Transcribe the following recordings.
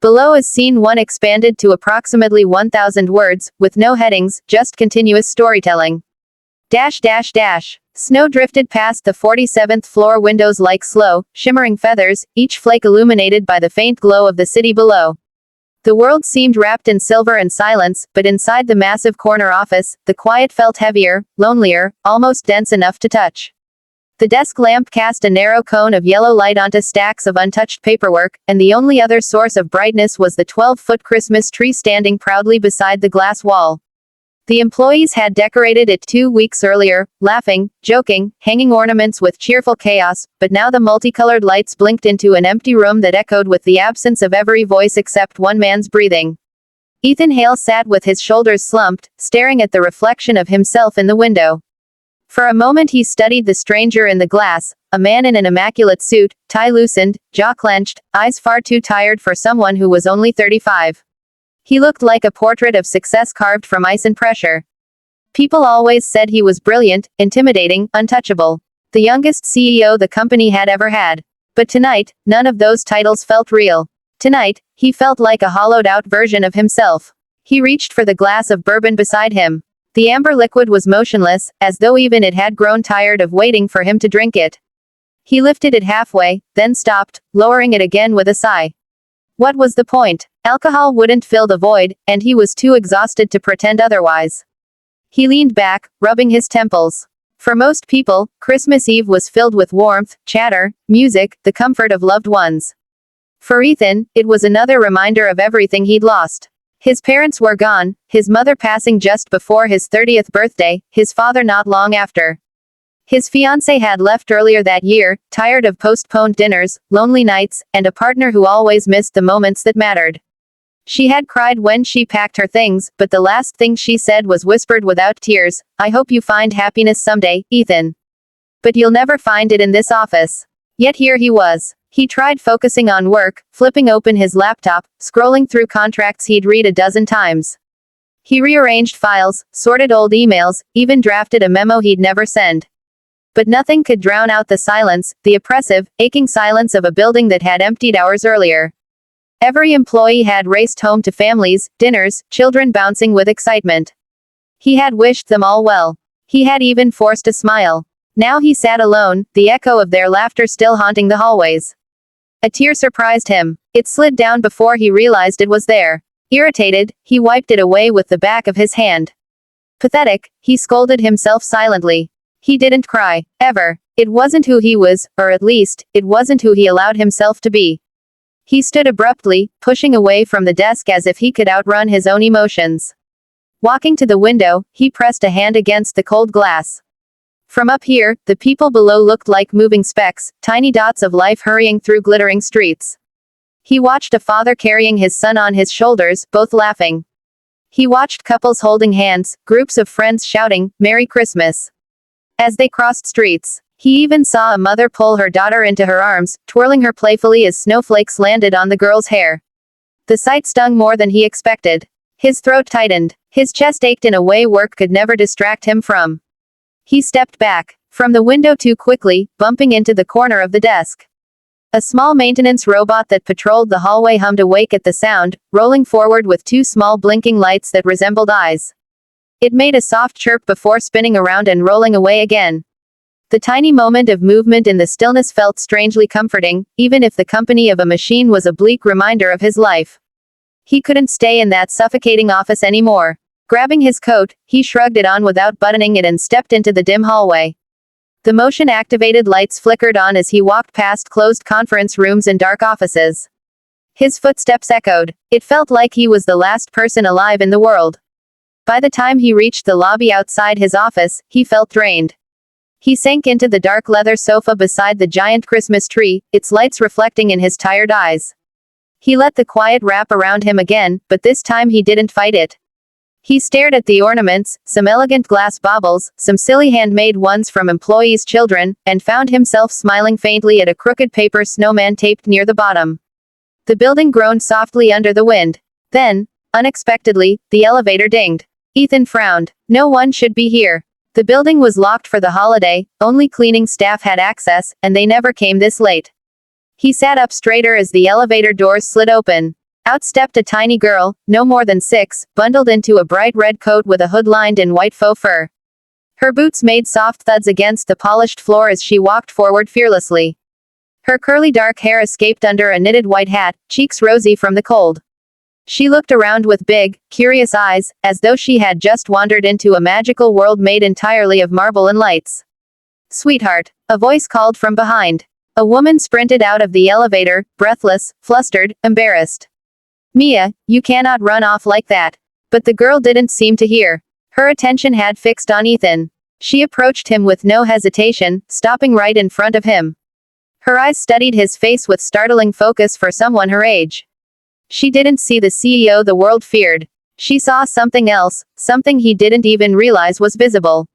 Below is scene 1 expanded to approximately 1,000 words, with no headings, just continuous storytelling. Dash dash dash. Snow drifted past the 47th floor windows like slow, shimmering feathers, each flake illuminated by the faint glow of the city below. The world seemed wrapped in silver and silence, but inside the massive corner office, the quiet felt heavier, lonelier, almost dense enough to touch. The desk lamp cast a narrow cone of yellow light onto stacks of untouched paperwork, and the only other source of brightness was the 12-foot Christmas tree standing proudly beside the glass wall. The employees had decorated it 2 weeks earlier, laughing, joking, hanging ornaments with cheerful chaos, but now the multicolored lights blinked into an empty room that echoed with the absence of every voice except one man's breathing. Ethan Hale sat with his shoulders slumped, staring at the reflection of himself in the window. For a moment he studied the stranger in the glass, a man in an immaculate suit, tie loosened, jaw clenched, eyes far too tired for someone who was only 35. He looked like a portrait of success carved from ice and pressure. People always said he was brilliant, intimidating, untouchable. The youngest CEO the company had ever had. But tonight, none of those titles felt real. Tonight, he felt like a hollowed-out version of himself. He reached for the glass of bourbon beside him. The amber liquid was motionless, as though even it had grown tired of waiting for him to drink it. He lifted it halfway, then stopped, lowering it again with a sigh. What was the point? Alcohol wouldn't fill the void, and he was too exhausted to pretend otherwise. He leaned back, rubbing his temples. For most people, Christmas Eve was filled with warmth, chatter, music, the comfort of loved ones. For Ethan, it was another reminder of everything he'd lost. His parents were gone, his mother passing just before his 30th birthday, his father not long after. His fiancée had left earlier that year, tired of postponed dinners, lonely nights, and a partner who always missed the moments that mattered. She had cried when she packed her things, but the last thing she said was whispered without tears, "I hope you find happiness someday, Ethan. But you'll never find it in this office." Yet here he was. He tried focusing on work, flipping open his laptop, scrolling through contracts he'd read a dozen times. He rearranged files, sorted old emails, even drafted a memo he'd never send. But nothing could drown out the silence, the oppressive, aching silence of a building that had emptied hours earlier. Every employee had raced home to families, dinners, children bouncing with excitement. He had wished them all well. He had even forced a smile. Now he sat alone, the echo of their laughter still haunting the hallways. A tear surprised him. It slid down before he realized it was there. Irritated, he wiped it away with the back of his hand. Pathetic, he scolded himself silently. He didn't cry, ever. It wasn't who he was, or at least, it wasn't who he allowed himself to be. He stood abruptly, pushing away from the desk as if he could outrun his own emotions. Walking to the window, he pressed a hand against the cold glass. From up here, the people below looked like moving specks, tiny dots of life hurrying through glittering streets. He watched a father carrying his son on his shoulders, both laughing. He watched couples holding hands, groups of friends shouting, "Merry Christmas," as they crossed streets. He even saw a mother pull her daughter into her arms, twirling her playfully as snowflakes landed on the girl's hair. The sight stung more than he expected. His throat tightened. His chest ached in a way work could never distract him from. He stepped back from the window too quickly, bumping into the corner of the desk. A small maintenance robot that patrolled the hallway hummed awake at the sound, rolling forward with two small blinking lights that resembled eyes. It made a soft chirp before spinning around and rolling away again. The tiny moment of movement in the stillness felt strangely comforting, even if the company of a machine was a bleak reminder of his life. He couldn't stay in that suffocating office anymore. Grabbing his coat, he shrugged it on without buttoning it and stepped into the dim hallway. The motion-activated lights flickered on as he walked past closed conference rooms and dark offices. His footsteps echoed. It felt like he was the last person alive in the world. By the time he reached the lobby outside his office, he felt drained. He sank into the dark leather sofa beside the giant Christmas tree, its lights reflecting in his tired eyes. He let the quiet wrap around him again, but this time he didn't fight it. He stared at the ornaments, some elegant glass baubles, some silly handmade ones from employees' children, and found himself smiling faintly at a crooked paper snowman taped near the bottom. The building groaned softly under the wind. Then, unexpectedly, the elevator dinged. Ethan frowned. No one should be here. The building was locked for the holiday, only cleaning staff had access, and they never came this late. He sat up straighter as the elevator doors slid open. Out stepped a tiny girl, no more than 6, bundled into a bright red coat with a hood lined in white faux fur. Her boots made soft thuds against the polished floor as she walked forward fearlessly. Her curly dark hair escaped under a knitted white hat, cheeks rosy from the cold. She looked around with big, curious eyes, as though she had just wandered into a magical world made entirely of marble and lights. "Sweetheart," a voice called from behind. A woman sprinted out of the elevator, breathless, flustered, embarrassed. "Mia, you cannot run off like that." But the girl didn't seem to hear. Her attention had fixed on Ethan. She approached him with no hesitation, stopping right in front of him. Her eyes studied his face with startling focus for someone her age. She didn't see the CEO the world feared. She saw something else, something he didn't even realize was visible.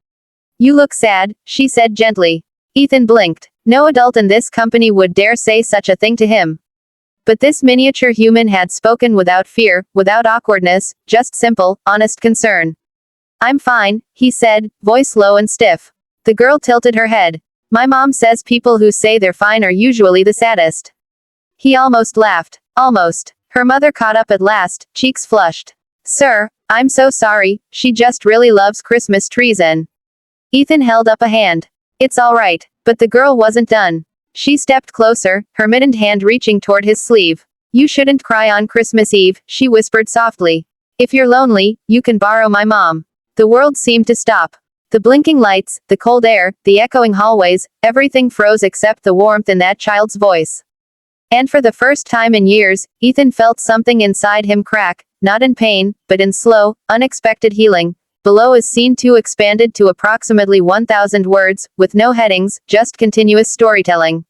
"You look sad," she said gently. Ethan blinked. No adult in this company would dare say such a thing to him. But this miniature human had spoken without fear, without awkwardness, just simple, honest concern. "I'm fine," he said, voice low and stiff. The girl tilted her head. "My mom says people who say they're fine are usually the saddest." He almost laughed. Almost. Her mother caught up at last, cheeks flushed. "Sir, I'm so sorry, she just really loves Christmas trees and—" Ethan held up a hand. "It's all right." But the girl wasn't done. She stepped closer, her mittened hand reaching toward his sleeve. "You shouldn't cry on Christmas Eve," she whispered softly. "If you're lonely, you can borrow my mom." The world seemed to stop. The blinking lights, the cold air, the echoing hallways, everything froze except the warmth in that child's voice. And for the first time in years, Ethan felt something inside him crack, not in pain, but in slow, unexpected healing. Below is scene 2 expanded to approximately 1,000 words, with no headings, just continuous storytelling.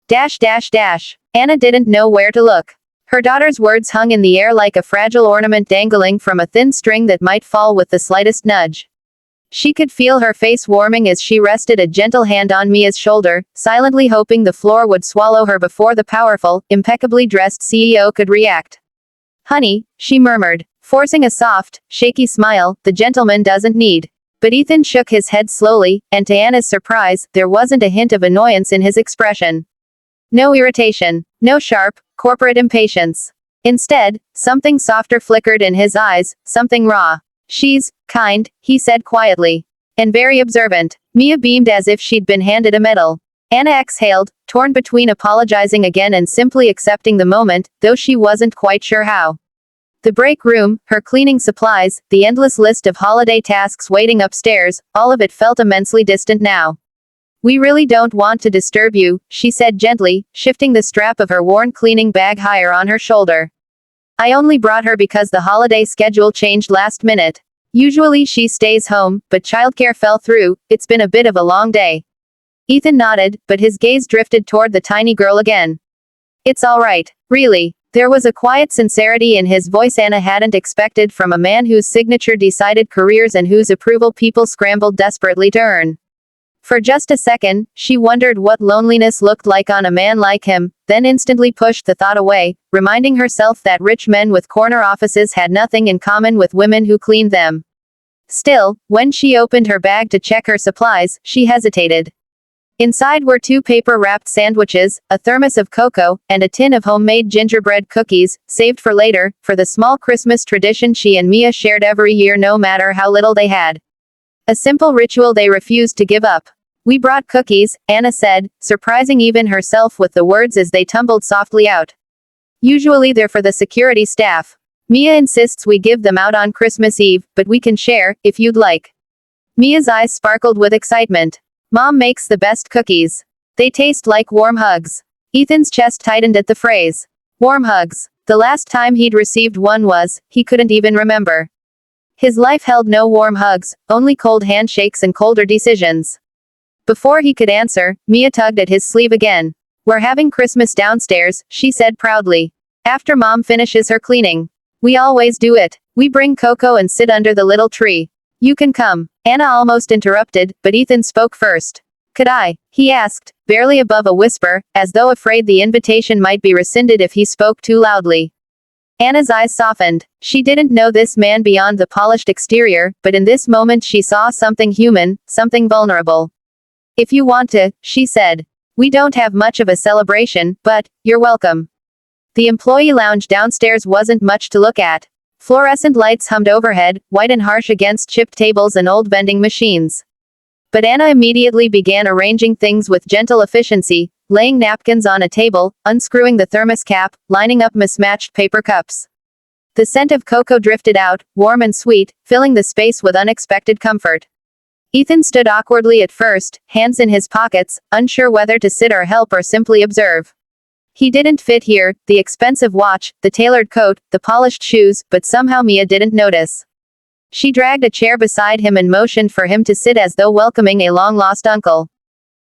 Anna didn't know where to look. Her daughter's words hung in the air like a fragile ornament dangling from a thin string that might fall with the slightest nudge. She could feel her face warming as she rested a gentle hand on Mia's shoulder, silently hoping the floor would swallow her before the powerful, impeccably dressed CEO could react. "Honey," she murmured, forcing a soft, shaky smile, "the gentleman doesn't need." But Ethan shook his head slowly, and to Anna's surprise, there wasn't a hint of annoyance in his expression. No irritation. No sharp, corporate impatience. Instead, something softer flickered in his eyes, something raw. "She's kind," he said quietly. "And very observant." Mia beamed as if she'd been handed a medal. Anna exhaled, torn between apologizing again and simply accepting the moment, though she wasn't quite sure how. The break room, her cleaning supplies, the endless list of holiday tasks waiting upstairs, all of it felt immensely distant now. "We really don't want to disturb you," she said gently, shifting the strap of her worn cleaning bag higher on her shoulder. "I only brought her because the holiday schedule changed last minute. Usually she stays home, but childcare fell through. It's been a bit of a long day." Ethan nodded, but his gaze drifted toward the tiny girl again. "It's all right. Really." There was a quiet sincerity in his voice Anna hadn't expected from a man whose signature decided careers and whose approval people scrambled desperately to earn. For just a second, she wondered what loneliness looked like on a man like him, then instantly pushed the thought away, reminding herself that rich men with corner offices had nothing in common with women who cleaned them. Still, when she opened her bag to check her supplies, she hesitated. Inside were 2 paper-wrapped sandwiches, a thermos of cocoa, and a tin of homemade gingerbread cookies, saved for later, for the small Christmas tradition she and Mia shared every year no matter how little they had. A simple ritual they refused to give up. "We brought cookies," Anna said, surprising even herself with the words as they tumbled softly out. "Usually they're for the security staff. Mia insists we give them out on Christmas Eve, but we can share, if you'd like." Mia's eyes sparkled with excitement. "Mom makes the best cookies. They taste like warm hugs." Ethan's chest tightened at the phrase. Warm hugs. The last time he'd received one was, he couldn't even remember. His life held no warm hugs, only cold handshakes and colder decisions. Before he could answer, Mia tugged at his sleeve again. "We're having Christmas downstairs," she said proudly. "After Mom finishes her cleaning. We always do it. We bring cocoa and sit under the little tree. You can come." Anna almost interrupted, but Ethan spoke first. "Could I?" he asked, barely above a whisper, as though afraid the invitation might be rescinded if he spoke too loudly. Anna's eyes softened. She didn't know this man beyond the polished exterior, but in this moment she saw something human, something vulnerable. "If you want to," she said. "We don't have much of a celebration, but you're welcome." The employee lounge downstairs wasn't much to look at. Fluorescent lights hummed overhead, white and harsh against chipped tables and old vending machines. But Anna immediately began arranging things with gentle efficiency, laying napkins on a table, unscrewing the thermos cap, lining up mismatched paper cups. The scent of cocoa drifted out, warm and sweet, filling the space with unexpected comfort. Ethan stood awkwardly at first, hands in his pockets, unsure whether to sit or help or simply observe. He didn't fit here, the expensive watch, the tailored coat, the polished shoes, but somehow Mia didn't notice. She dragged a chair beside him and motioned for him to sit as though welcoming a long-lost uncle.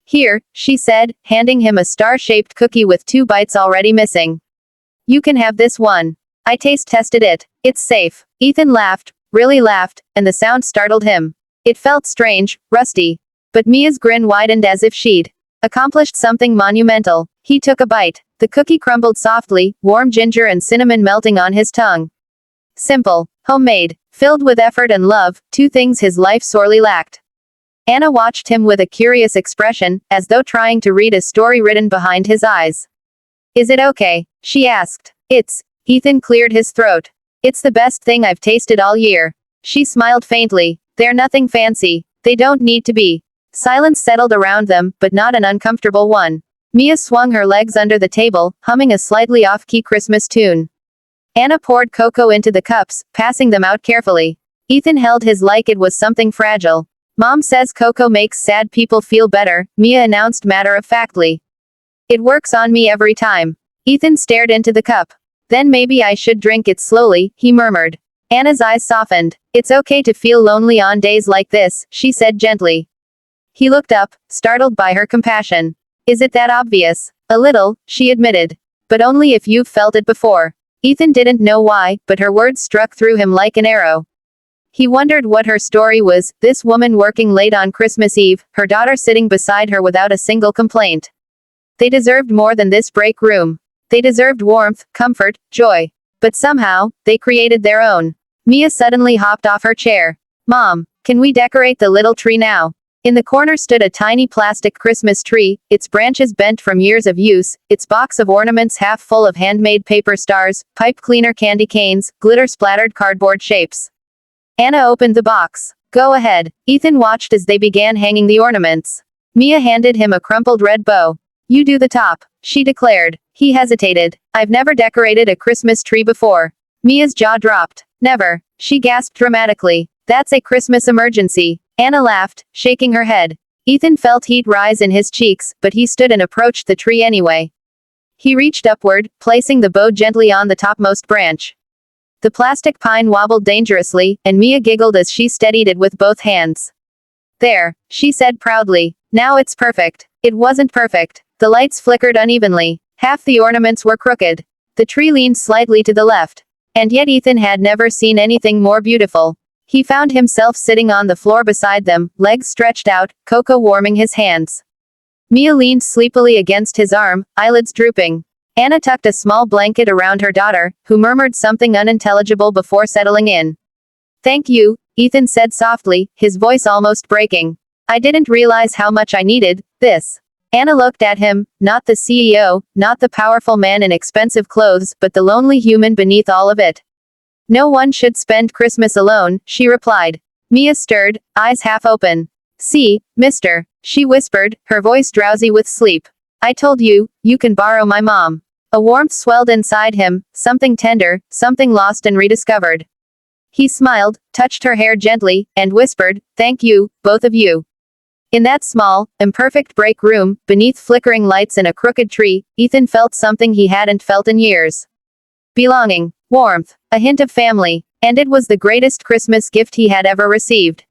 Here, she said, handing him a star-shaped cookie with 2 bites already missing. You can have this one. I taste-tested it. It's safe. Ethan laughed, really laughed, and the sound startled him. It felt strange, rusty. But Mia's grin widened as if she'd accomplished something monumental. He took a bite. The cookie crumbled softly, warm ginger and cinnamon melting on his tongue. Simple, homemade, filled with effort and love, 2 things his life sorely lacked. Anna watched him with a curious expression, as though trying to read a story written behind his eyes. Is it okay? She asked. Ethan cleared his throat. It's the best thing I've tasted all year. She smiled faintly. They're nothing fancy. They don't need to be. Silence settled around them, but not an uncomfortable one. Mia swung her legs under the table, humming a slightly off-key Christmas tune. Anna poured cocoa into the cups, passing them out carefully. Ethan held his like it was something fragile. Mom says cocoa makes sad people feel better, Mia announced matter-of-factly. It works on me every time. Ethan stared into the cup. Then maybe I should drink it slowly, he murmured. Anna's eyes softened. It's okay to feel lonely on days like this, she said gently. He looked up, startled by her compassion. Is it that obvious? A little, she admitted. But only if you've felt it before. Ethan didn't know why, but her words struck through him like an arrow. He wondered what her story was, this woman working late on Christmas Eve, her daughter sitting beside her without a single complaint. They deserved more than this break room. They deserved warmth, comfort, joy. But somehow, they created their own. Mia suddenly hopped off her chair. Mom, can we decorate the little tree now? In the corner stood a tiny plastic Christmas tree, its branches bent from years of use, its box of ornaments half full of handmade paper stars, pipe cleaner candy canes, glitter-splattered cardboard shapes. Anna opened the box. Go ahead. Ethan watched as they began hanging the ornaments. Mia handed him a crumpled red bow. You do the top, she declared. He hesitated. I've never decorated a Christmas tree before. Mia's jaw dropped. Never. She gasped dramatically. That's a Christmas emergency. Anna laughed, shaking her head. Ethan felt heat rise in his cheeks, but he stood and approached the tree anyway. He reached upward, placing the bow gently on the topmost branch. The plastic pine wobbled dangerously, and Mia giggled as she steadied it with both hands. There, she said proudly. Now it's perfect. It wasn't perfect. The lights flickered unevenly. Half the ornaments were crooked. The tree leaned slightly to the left. And yet Ethan had never seen anything more beautiful. He found himself sitting on the floor beside them, legs stretched out, cocoa warming his hands. Mia leaned sleepily against his arm, eyelids drooping. Anna tucked a small blanket around her daughter, who murmured something unintelligible before settling in. Thank you, Ethan said softly, his voice almost breaking. I didn't realize how much I needed this. Anna looked at him, not the CEO, not the powerful man in expensive clothes, but the lonely human beneath all of it. No one should spend Christmas alone, she replied. Mia stirred, eyes half open. See, mister, she whispered, her voice drowsy with sleep. I told you, you can borrow my mom. A warmth swelled inside him, something tender, something lost and rediscovered. He smiled, touched her hair gently, and whispered, thank you, both of you. In that small, imperfect break room, beneath flickering lights and a crooked tree, Ethan felt something he hadn't felt in years. Belonging, warmth, a hint of family, and it was the greatest Christmas gift he had ever received.